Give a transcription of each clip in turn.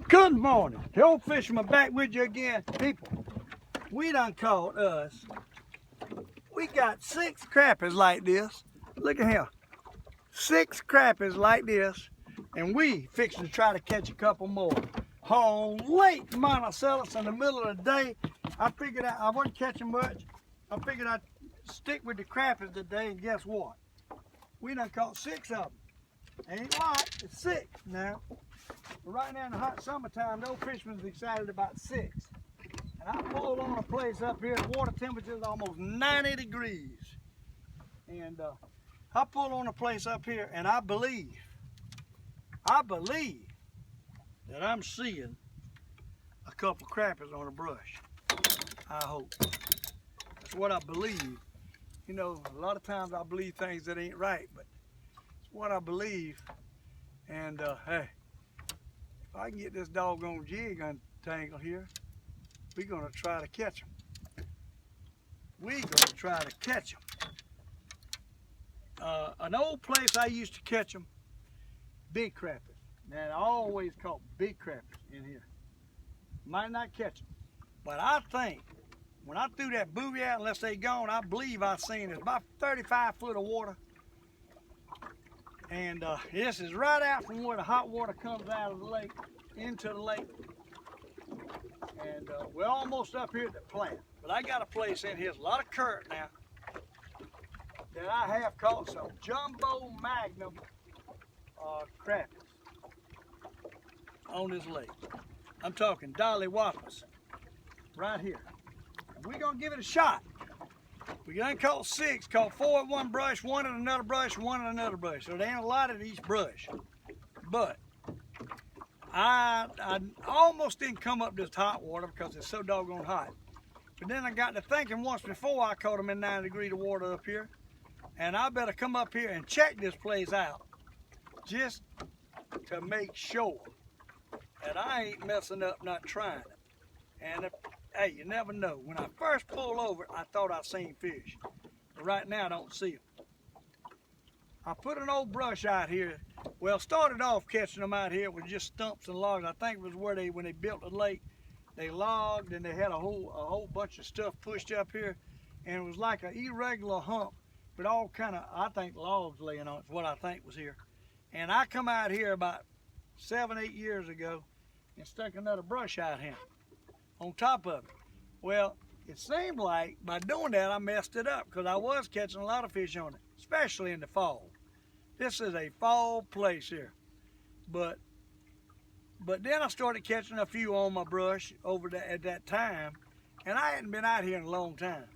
Good morning. The Old Fisherman back with you again. People, we done caught us. We got 6 crappies like this. Look at here. 6 crappies like this. And we fixing to try to catch a couple more. On Lake Monticello in the middle of the day. I figured I wasn't catching much. I figured I'd stick with the crappies today, and guess what? We done caught 6 of them. Ain't a lot, it's 6 now. But right now in the hot summertime, the Old Fisherman's excited about 6. And I pulled on a place up here, the water temperature is almost 90 degrees. And I pulled on a place up here, and I believe that I'm seeing a couple crappies on the brush. I hope. That's what I believe. You know, a lot of times I believe things that ain't right, but it's what I believe. And hey, if I can get this doggone jig untangled here, we're gonna try to catch them. We're gonna try to catch them. An old place I used to catch them, big crappies. Now I always caught big crappies in here. Might not catch them, but I think when I threw that booby out, unless they gone, I believe I seen it. About 35 foot of water. And this is right out from where the hot water comes out of the lake, into the lake. And we're almost up here at the plant. But I got a place in here, there's a lot of current now, that I have caught some jumbo magnum crappies on this lake. I'm talking dolly whoppers right here. We're gonna give it a shot. We done caught 6, caught 4 at one brush, 1 at another brush, 1 at another brush. So there ain't a lot at each brush. But I almost didn't come up this hot water because it's so doggone hot. But then I got to thinking once before I caught them in 90 degrees of water up here. And I better come up here and check this place out just to make sure that I ain't messing up not trying it. And hey, you never know. When I first pulled over, I thought I seen fish. But right now, I don't see them. I put an old brush out here. Well, started off catching them out here with just stumps and logs. I think it was where when they built the lake, they logged and they had a whole bunch of stuff pushed up here. And it was like an irregular hump, but all kind of, I think, logs laying on it is what I think was here. And I come out here about 7, 8 years ago and stuck another brush out here on top of it. Well, it seemed like by doing that I messed it up because I was catching a lot of fish on it, especially in the fall. This is a fall place here. But then I started catching a few on my brush at that time, and I hadn't been out here in a long time.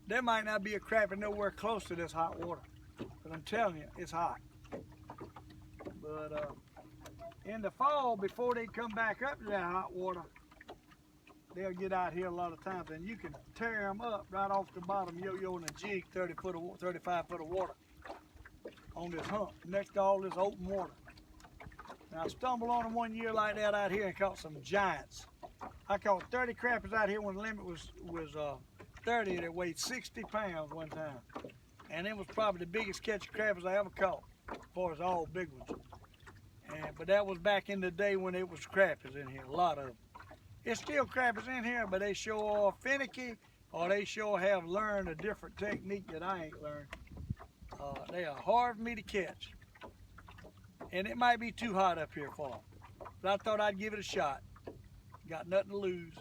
There might not be a crappie nowhere close to this hot water, but I'm telling you, it's hot. But in the fall, before they come back up to that hot water, they'll get out here a lot of times, and you can tear them up right off the bottom, yo-yo in a jig, 35 foot of water on this hump, next to all this open water. Now, I stumbled on them one year like that out here and caught some giants. I caught 30 crappies out here when the limit was 30, and it weighed 60 pounds one time. And it was probably the biggest catch of crappies I ever caught, as far as all big ones. But that was back in the day when it was crappies in here, a lot of them. It's still crappies in here, but they sure are finicky, or they sure have learned a different technique that I ain't learned. They are hard for me to catch. And it might be too hot up here for them. But I thought I'd give it a shot. Got nothing to lose.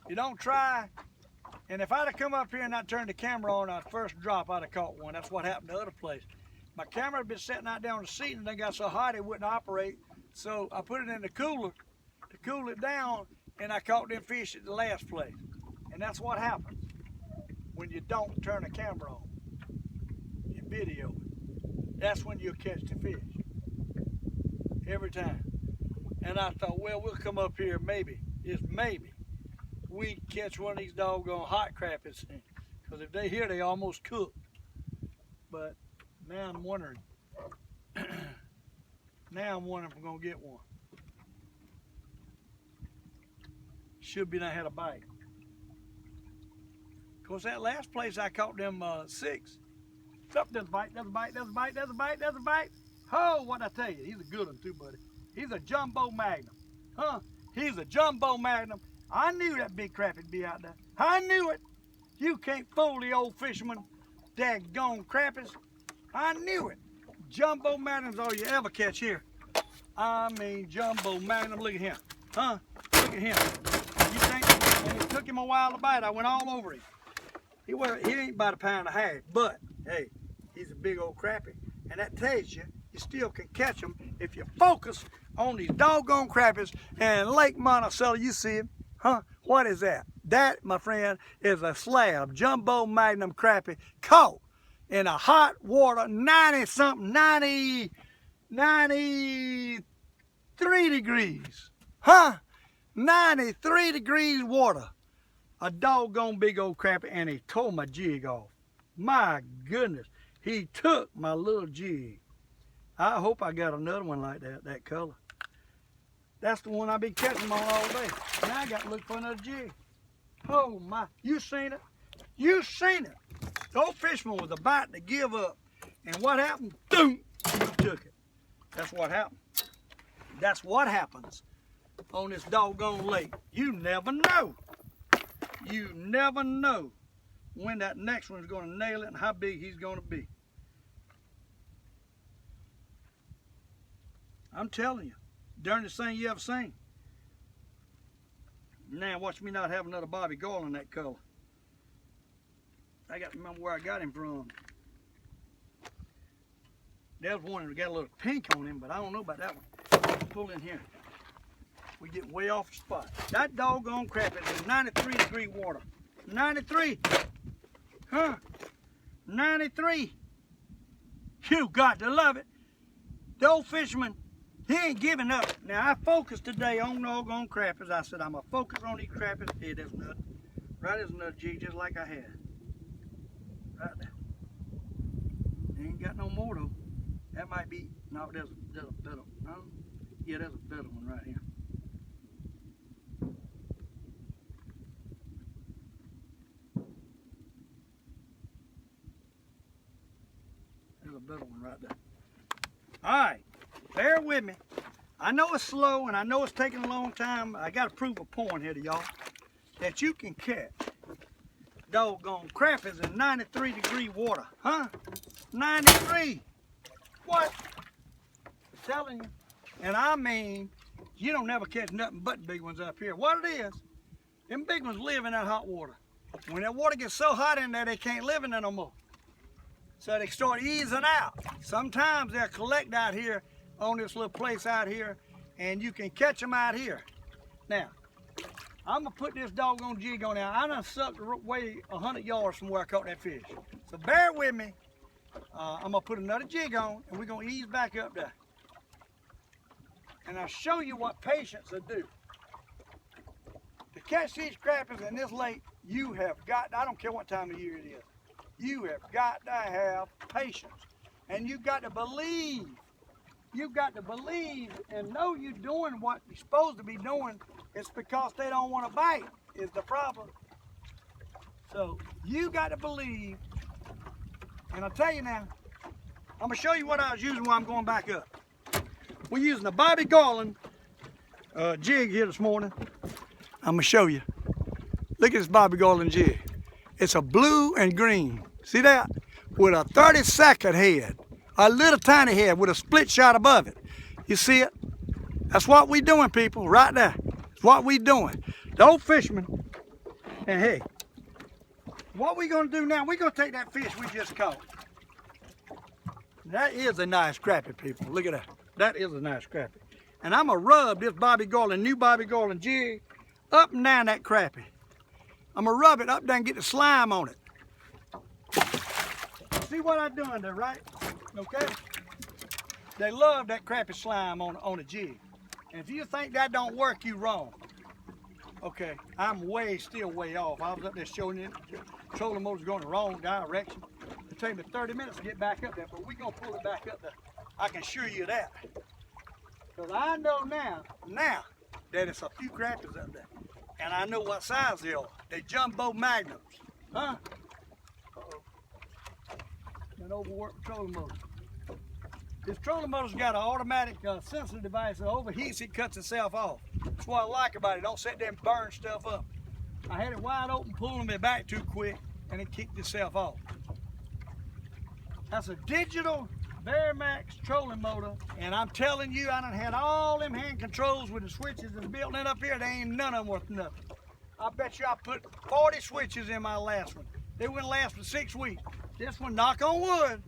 You don't try. And if I'd have come up here and not turned the camera on at first drop, I'd have caught one. That's what happened to other places. My camera had been sitting out there on the seat and they got so hot it wouldn't operate. So I put it in the cooler to cool it down, and I caught them fish at the last place. And that's what happens when you don't turn the camera on. You video it. That's when you'll catch the fish. Every time. And I thought, well, we'll come up here maybe we catch one of these doggone hot crappies. Because if they here, they almost cooked. But now I'm wondering. Now I'm wondering if I'm gonna get one. Should be I had a bite. Of course, that last place I caught them 6. Up, there's a bite, there's a bite, there's a bite, there's a bite, there's a bite. Oh, what I tell you, he's a good one too, buddy. He's a jumbo magnum. Huh? He's a jumbo magnum. I knew that big crappie'd be out there. I knew it. You can't fool the old fisherman. Daggone crappies. I knew it. Jumbo magnum's all you ever catch here. I mean jumbo magnum. Look at him. Huh? Look at him. You think? And it took him a while to bite. I went all over him. He ain't about a pound and a half, but hey, he's a big old crappie. And that tells you, you still can catch them if you focus on these doggone crappies. And Lake Monticello, you see him. Huh? What is that? That, my friend, is a slab jumbo magnum crappie caught in a hot water, 93 degrees. Huh? 93 degrees water. A doggone big old crappie, and he tore my jig off. My goodness. He took my little jig. I hope I got another one like that color. That's the one I've been catching on all day. Now I got to look for another jig. Oh my, you seen it? You seen it. The old fisherman was about to give up. And what happened? Boom, he took it. That's what happened. That's what happens on this doggone lake. You never know. You never know when that next one's going to nail it and how big he's going to be. I'm telling you, darndest thing you ever seen. Now watch me not have another Bobby Gall in that color. I got to remember where I got him from. There's one that got a little pink on him, but I don't know about that one. Pull in here. We get way off the spot. That doggone crappie is in 93 degree water. 93. Huh? 93. You got to love it. The old fisherman, he ain't giving up. Now I focused today on doggone crappies. I said I'm gonna focus on these crappies. Hey, there's another. Right, there's another jig just like I had. Right there. Ain't got no more though. That might be. No, there's a better. No, yeah, there's a better one right here. There's a better one right there. All right, bear with me. I know it's slow and I know it's taking a long time. I got to prove a point here to y'all that you can catch doggone crappies in 93 degree water. Huh? 93. What? I'm telling you. And I mean, you don't never catch nothing but big ones up here. What it is, them big ones live in that hot water. When that water gets so hot in there, they can't live in there no more. So they start easing out. Sometimes they'll collect out here on this little place out here, and you can catch them out here. Now, I'm gonna put this doggone jig on there. I done sucked away 100 yards from where I caught that fish. So bear with me. I'm gonna put another jig on, and we're gonna ease back up there. And I'll show you what patience will do. To catch these crappies in this lake, you have got, I don't care what time of year it is, you have got to have patience. And you've got to believe. You've got to believe and know you're doing what you're supposed to be doing. It's because they don't want to bite is the problem. So you got to believe. And I'll tell you now, I'm going to show you what I was using while I'm going back up. We're using a Bobby Garland jig here this morning. I'm going to show you. Look at this Bobby Garland jig. It's a blue and green. See that? With a 30-second head. A little tiny head with a split shot above it. You see it? That's what we doing, people, right there. That's what we doing. The old fisherman. And hey, what we gonna do now, we're gonna take that fish we just caught. That is a nice crappie, people. Look at that. That is a nice crappie. And I'm gonna rub this Bobby Garland, new Bobby Garland jig up and down that crappie. I'm gonna rub it up and down and get the slime on it. See what I'm doing there, right? Okay? They love that crappie slime on a jig. And if you think that don't work, you wrong. Okay, I'm still way off. I was up there showing you, trolling motor's going the wrong direction. It'll take me 30 minutes to get back up there, but we're gonna pull it back up there. I can assure you that. Because I know now that it's a few crappies up there. And I know what size they are. They're jumbo magnums. Huh? Uh-oh. That overworked trolling motor. This trolling motor's got an automatic sensor device that overheats, it cuts itself off. That's what I like about it. Don't sit there and burn stuff up. I had it wide open, pulling me back too quick, and it kicked itself off. That's a digital Varimax trolling motor, and I'm telling you, I done had all them hand controls with the switches that's built in up here. They ain't none of them worth nothing. I bet you I put 40 switches in my last one. They wouldn't last for 6 weeks. This one, knock on wood,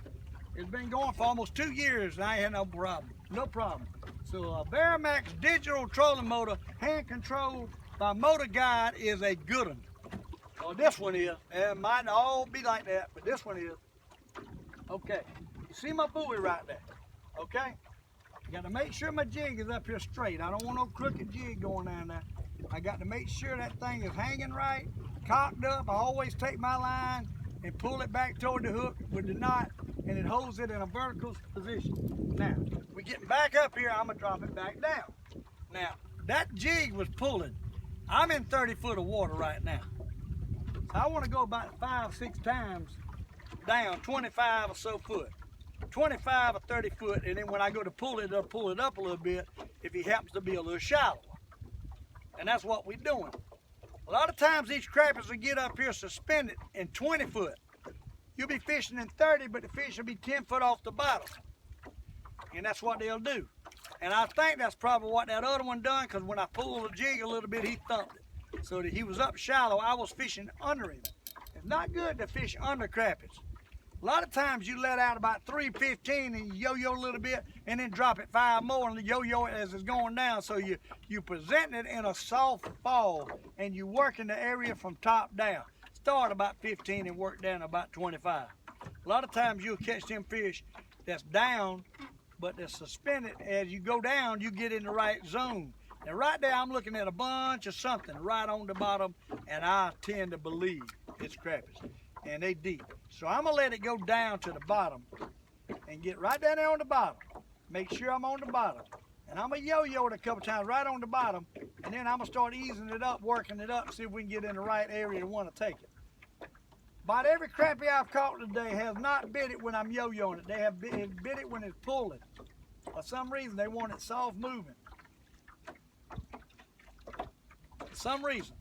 it's been going for almost 2 years, and I ain't had no problem. No problem. So a Varimax digital trolling motor, hand controlled by Motor Guide, is a good one. Well, this one is. It might not all be like that, but this one is. Okay, you see my buoy right there, okay? I got to make sure my jig is up here straight. I don't want no crooked jig going down there. I got to make sure that thing is hanging right, cocked up. I always take my line and pull it back toward the hook with the knot, and it holds it in a vertical position. Now, we getting back up here, I'm gonna drop it back down. Now, that jig was pulling. I'm in 30 foot of water right now. So I want to go about 5-6 times down 25 or so foot, 25 or 30 foot, and then when I go to pull it, I'll pull it up a little bit if he happens to be a little shallow. And that's what we're doing. A lot of times these crappies will get up here suspended in 20 foot. You'll be fishing in 30, but the fish will be 10 foot off the bottom. And that's what they'll do. And I think that's probably what that other one done, because when I pulled the jig a little bit, he thumped it. So that he was up shallow, I was fishing under him. It's not good to fish under crappies. A lot of times you let out about 3:15 and you yo-yo a little bit and then drop it 5 more and yo-yo it as it's going down. So you present it in a soft fall and you work in the area from top down. Start about 15 and work down about 25. A lot of times you'll catch them fish that's down, but they're suspended. As you go down, you get in the right zone. And right there, I'm looking at a bunch of something right on the bottom, and I tend to believe it's crappies, and they deep. So I'm gonna let it go down to the bottom and get right down there on the bottom. Make sure I'm on the bottom. And I'm gonna yo-yo it a couple times right on the bottom, and then I'm gonna start easing it up, working it up, and see if we can get in the right area to want to take it. About every crappie I've caught today has not bit it when I'm yo-yoing it. They have bit it when it's pulling. For some reason, they want it soft moving. For some reason.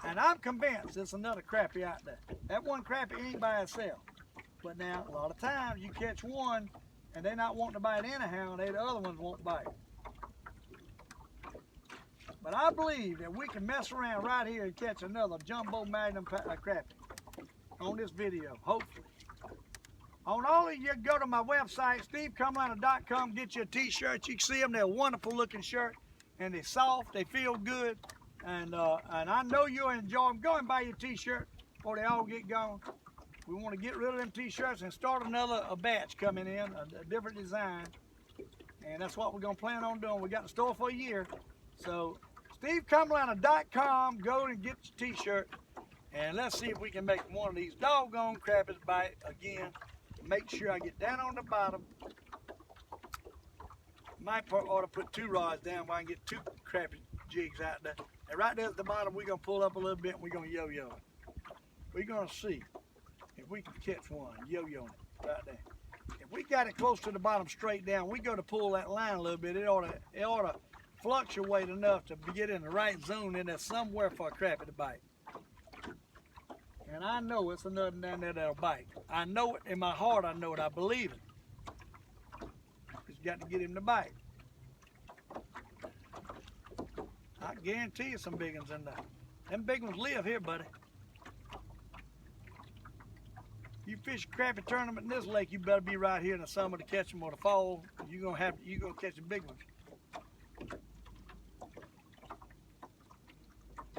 And I'm convinced there's another crappie out there. That one crappie ain't by itself. But now, a lot of times you catch one and they're not wanting to bite anyhow, and the other ones won't bite. But I believe that we can mess around right here and catch another jumbo magnum crappie on this video, hopefully. On all of you, go to my website, stevecumliner.com, get you a t-shirt. You can see them, they're a wonderful looking shirt, and they're soft, they feel good, and I know you'll enjoy them. Go and buy your t-shirt before they all get gone. We want to get rid of them t-shirts and start another batch coming in, a different design, and that's what we're going to plan on doing. We got the store for a year, so stevecumliner.com, go and get your t-shirt. And let's see if we can make one of these doggone crappies bite again. Make sure I get down on the bottom. Might ought to put 2 rods down where I can get 2 crappie jigs out there. And right there at the bottom, we're going to pull up a little bit and we're going to yo-yo it. We're going to see if we can catch one, yo-yo it right there. If we got it close to the bottom straight down, we go to pull that line a little bit. It ought to fluctuate enough to get in the right zone in there somewhere for a crappie to bite. And I know it's another down there that'll bite. I know it in my heart, I know it, I believe it. Just got to get him to bite. I guarantee you some big ones in there. Them big ones live here, buddy. You fish a crappie tournament in this lake, you better be right here in the summer to catch them, or the fall. You're gonna catch the big ones.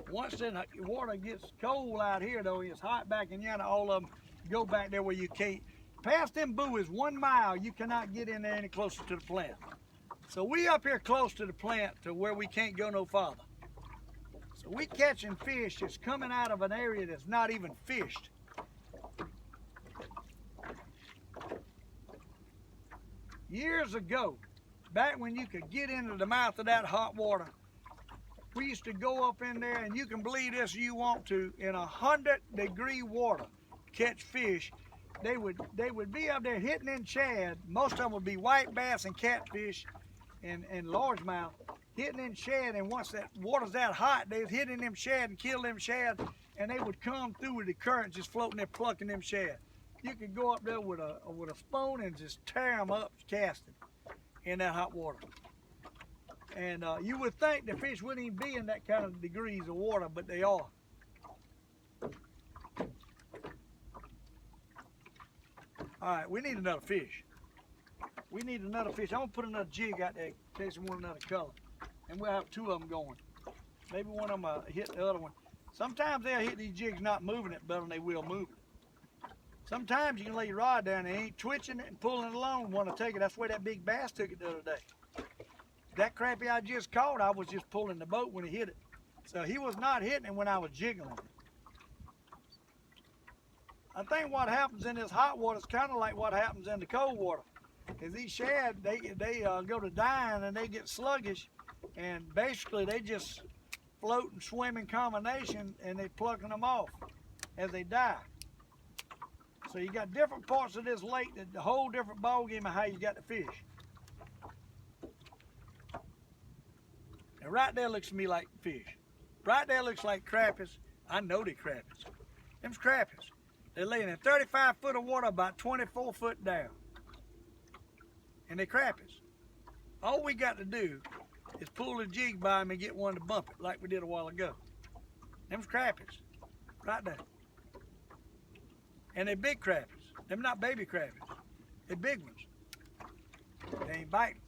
Once the water gets cold out here, though, it's hot back in yonder, all of them go back there where you can't. Past them buoys, 1 mile, you cannot get in there any closer to the plant. So we up here close to the plant to where we can't go no farther. So we catching fish that's coming out of an area that's not even fished. Years ago, back when you could get into the mouth of that hot water, we used to go up in there, and you can believe this if you want to, in 100-degree water, catch fish. They would be up there hitting in shad. Most of them would be white bass and catfish and largemouth. hitting them shad, and once that water's that hot, they was hitting them shad and kill them shad, and they would come through with the current just floating there plucking them shad. You could go up there with a spoon and just tear them up, casting in that hot water. And you would think the fish wouldn't even be in that kind of degrees of water, but they are. All right, we need another fish. We need another fish. I'm gonna put another jig out there in case we want another color. And we'll have two of them going. Maybe one of them hit the other one. Sometimes they'll hit these jigs not moving it better than they will moving it. Sometimes you can lay your rod down and it ain't twitching it and pulling it along, want to take it. That's where that big bass took it the other day. That crappie I just caught, I was just pulling the boat when he hit it. So he was not hitting it when I was jiggling it. I think what happens in this hot water is kind of like what happens in the cold water. Is these shad, they go to dying and they get sluggish, and basically they just float and swim in combination, and they plucking them off as they die. So you got different parts of this lake, that the whole different ball game of how you got the fish. And right there looks to me like fish. Right there looks like crappies. I know they're crappies. Them's crappies. They're laying in 35 foot of water, about 24 foot down. And they're crappies. All we got to do is pull the jig by them and get one to bump it like we did a while ago. Them's crappies. Right there. And they're big crappies. Them not baby crappies. They're big ones. They ain't biting.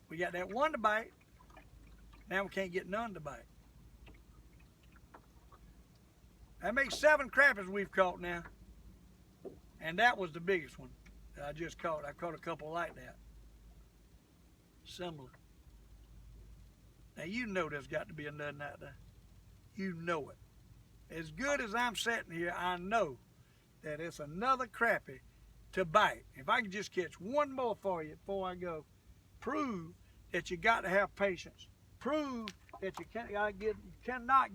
We got that one to bite. Now we can't get none to bite. That makes 7 crappies we've caught now. And that was the biggest one that I just caught. I caught a couple like that. Similar. Now you know there's got to be another out there. You know it. As good as I'm sitting here, I know that it's another crappie to bite. If I can just catch one more for you before I go, prove that you got to have patience. Prove that you cannot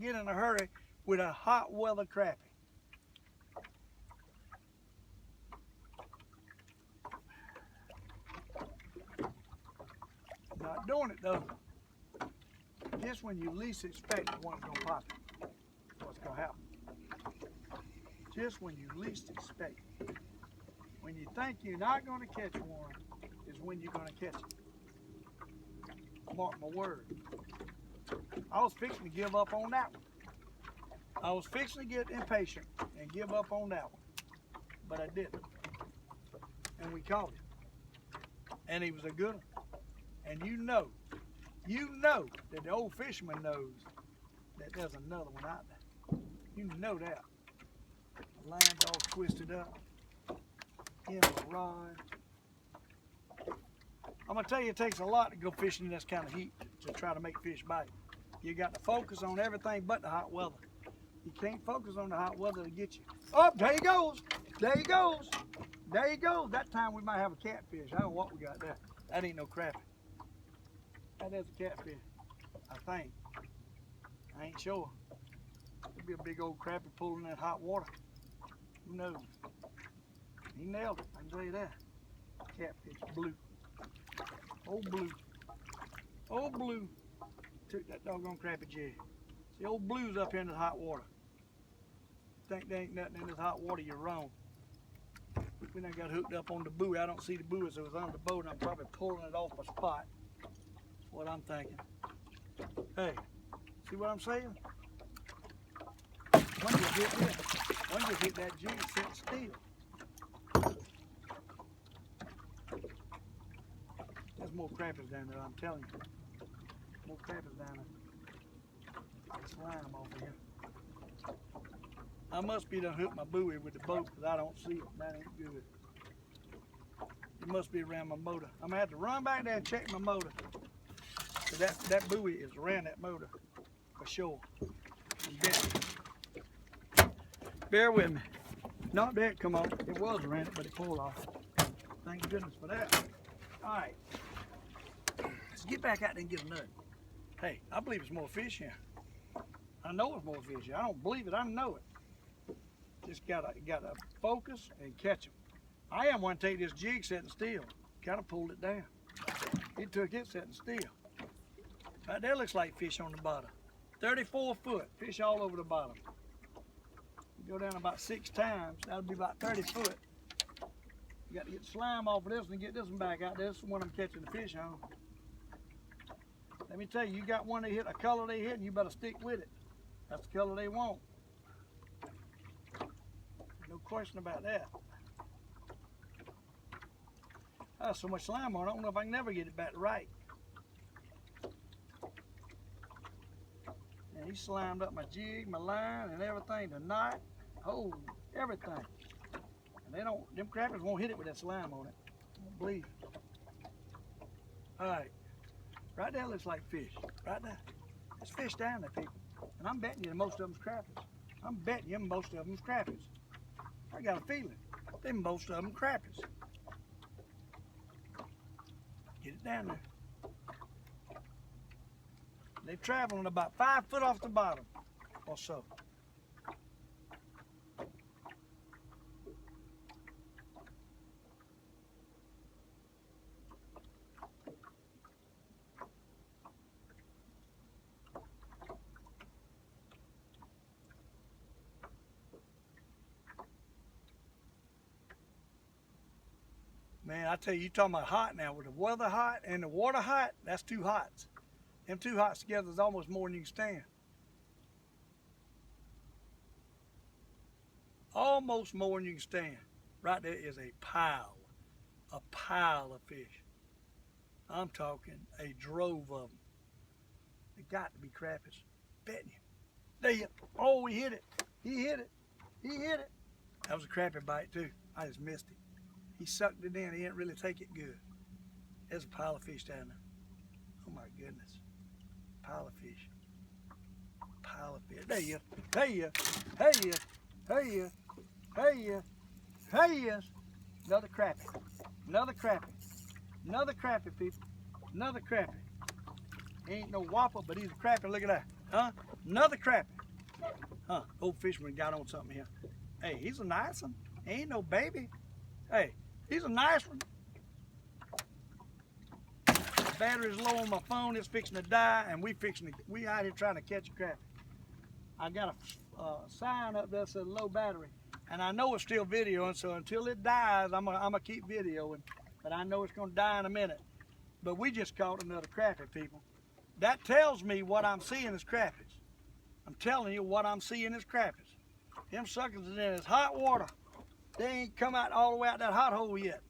get in a hurry with a hot weather crappie. Not doing it though. Just when you least expect it, one's gonna pop it. That's what's gonna happen. Just when you least expect it. When you think you're not gonna catch one, is when you're gonna catch it. Mark my word. I was fixing to give up on that one. I was fixing to get impatient and give up on that one, but I didn't. And we caught him. And he was a good one. And you know that the old fisherman knows that there's another one out there. You know that. The line's all twisted up. In the rod. I'm gonna tell you, it takes a lot to go fishing in this kind of heat to try to make fish bite. You got to focus on everything but the hot weather. You can't focus on the hot weather to get you. Oh, there he goes. There he goes. There he goes. That time we might have a catfish. I don't know what we got there. That ain't no crappie. That is a catfish, I think. I ain't sure. It'd be a big old crappie pulling that hot water. Who knows? He nailed it, I can tell you that. Catfish, blue. Old blue. Old blue. Took that doggone crappie jig. See, old blue's up here in the hot water. Think there ain't nothing in this hot water, you're wrong. We done got hooked up on the buoy. I don't see the buoy, so it was on the boat, and I'm probably pulling it off a spot. That's what I'm thinking. Hey, see what I'm saying? One just hit this. One just hit that jig sitting still. There's more crappies down there, I'm telling you. More crappies down there. Let's line them over here. I must be done hooked my buoy with the boat because I don't see it. That ain't good. It must be around my motor. I'm gonna have to run back there and check my motor. So that buoy is around that motor for sure. Bear with me. Not that come off. It was around it, but it pulled off. Thank goodness for that. All right. Let's get back out there and get a nut. Hey, I believe it's more fish here. I know it's more fish here. I don't believe it. I know it. Just gotta focus and catch them. I am one to take this jig sitting still. Kind of pulled it down. It took it sitting still. Right there looks like fish on the bottom. 34 foot, fish all over the bottom. You go down about 6 times, that'll be about 30 foot. You got to get the slime off of this one and get this one back out there. This is the one I'm catching the fish on. Let me tell you, you got one they hit, a color they hit, and you better stick with it. That's the color they want. No question about that. There's so much slime on it, I don't know if I can never get it back right. And he slimed up my jig, my line, and everything, the knot, oh, everything. And them crappies won't hit it with that slime on it. I don't believe it. All right, right there looks like fish, right there. There's fish down there, people. And I'm betting you most of them's crappies. I'm betting you most of them's crappies. I got a feeling them most of them crappies. Get it down there. They're traveling about 5 foot off the bottom or so. Man, I tell you, talking about hot now. With the weather hot and the water hot, that's 2 hots. Them 2 hots together is almost more than you can stand. Almost more than you can stand. Right there is a pile of fish. I'm talking a drove of them. They got to be crappies. Betting you. There you. Oh, he hit it. He hit it. He hit it. That was a crappie bite too. I just missed it. He sucked it in. He didn't really take it good. There's a pile of fish down there. Oh my goodness. Pile of fish. Pile of fish. There you. There you. There you. There you. There you. There he is. Another crappie. Another crappie. Another crappie, people. Another crappie. He ain't no whopper, but he's a crappie. Look at that. Huh? Another crappie. Huh? Old Fisherman got on something here. Hey, he's a nice one. He ain't no baby. Hey, he's a nice one. The battery's low on my phone. It's fixing to die, and we out here trying to catch a crappie. I got a sign up there that says low battery, and I know it's still videoing. So until it dies, I'm gonna keep videoing. But I know it's gonna die in a minute. But we just caught another crappie, people. That tells me what I'm seeing is crappies. I'm telling you what I'm seeing is crappies. Them suckers is in this hot water. They ain't come out all the way out that hot hole yet.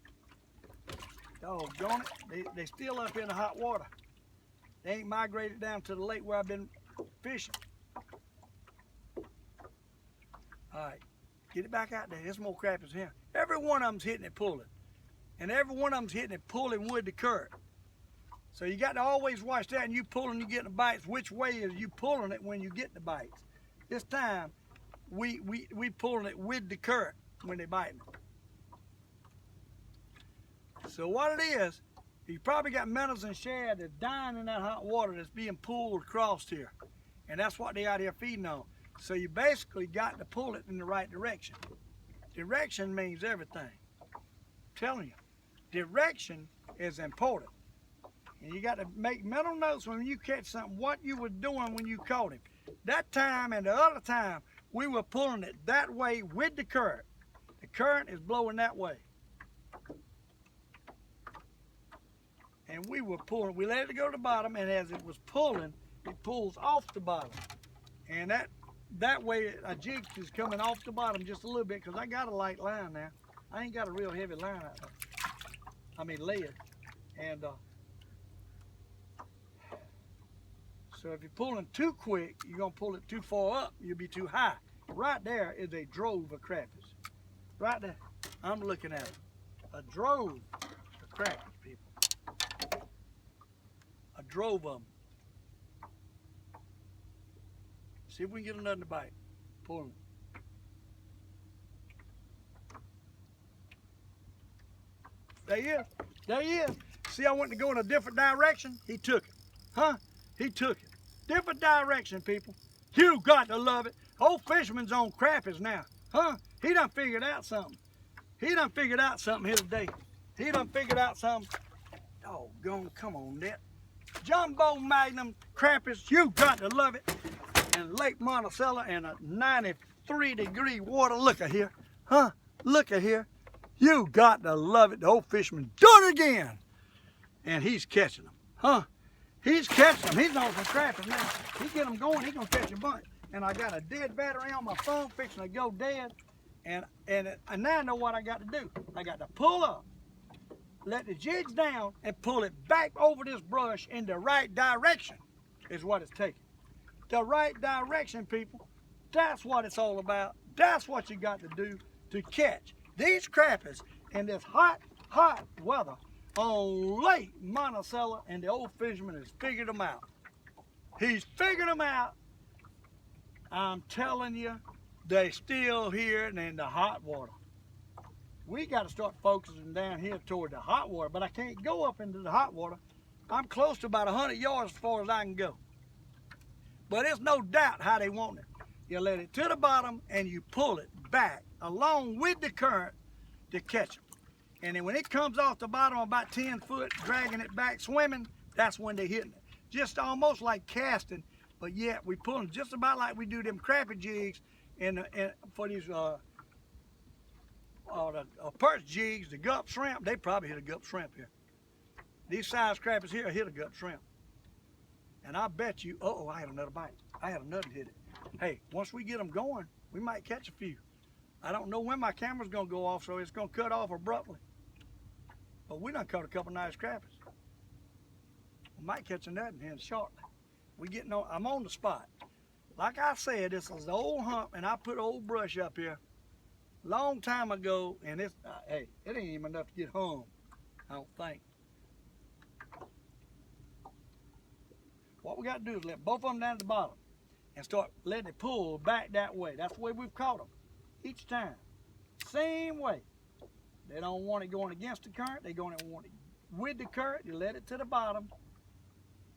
Doggone it. They still up in the hot water. They ain't migrated down to the lake where I've been fishing. All right, get it back out there. There's more crappies here. Every one of them's hitting it pulling. And every one of them's hitting it pulling with the current. So you got to always watch that, and you pulling, you getting the bites. Which way is you pulling it when you get the bites? This time, we pulling it with the current when they biting it. So what it is, you probably got minnows and shad that's dying in that hot water that's being pulled across here. And that's what they out here feeding on. So you basically got to pull it in the right direction. Direction means everything. I'm telling you, direction is important. And you got to make mental notes when you catch something, what you were doing when you caught him. That time and the other time, we were pulling it that way with the current. The current is blowing that way. And we were pulling, we let it go to the bottom, and as it was pulling, it pulls off the bottom. And that way, a jig is coming off the bottom just a little bit, because I got a light line now. I ain't got a real heavy line out there. I mean lead. And so if you're pulling too quick, you're going to pull it too far up, you'll be too high. Right there is a drove of crappies. Right there, I'm looking at it. A drove of crappies, people. A drove of them. See if we can get another bite. Pulling. There he is. There he is. See, I went to go in a different direction. He took it. Huh? He took it. Different direction, people. You got to love it. Old Fisherman's on crappies now. Huh? He done figured out something. He done figured out something here today. He done figured out something. Doggone, come on, Net. jumbo magnum crappies. You got to love it. And Lake Monticello and a 93-degree water. Look at here. Huh? Look at here. You got to love it. The Old Fisherman done it again. And he's catching them. Huh? He's catching them. He's on some crappies now. He get them going, he's going to catch a bunch. And I got a dead battery on my phone fixing to go dead. And now I know what I got to do. I got to pull up, let the jigs down, and pull it back over this brush in the right direction is what it's taking. The right direction, people. That's what it's all about. That's what you got to do to catch these crappies in this hot, hot weather on Lake Monticello, and the Old Fisherman has figured them out. He's figured them out. I'm telling you, they still here and in the hot water. We got to start focusing down here toward the hot water, but I can't go up into the hot water. I'm close to about 100 yards as far as I can go. But it's no doubt how they want it. You let it to the bottom and you pull it back along with the current to catch them. And then when it comes off the bottom about 10 foot, dragging it back, swimming, that's when they're hitting it. Just almost like casting, but yet we pull them just about like we do them crappie jigs for these perch jigs, the gup shrimp. They probably hit a gup shrimp here. These size crappies here hit a gup shrimp. And I bet you, uh-oh, I had another bite. I had another hit it. Hey, once we get them going, we might catch a few. I don't know when my camera's gonna go off, so it's gonna cut off abruptly. But we done caught a couple nice crappies. We might catch another here shortly. I'm on the spot. Like I said, this is the old hump, and I put old brush up here long time ago, and it's, hey, it ain't even enough to get home, I don't think. What we got to do is let both of them down at the bottom and start letting it pull back that way. That's the way we've caught them each time. Same way. They don't want it going against the current. They want it with the current. You let it to the bottom.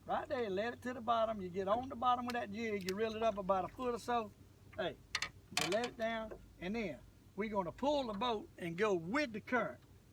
Right there, you let it to the bottom. You get on the bottom with that jig. You reel it up about a foot or so. Hey, you let it down, and then we're going to pull the boat and go with the current.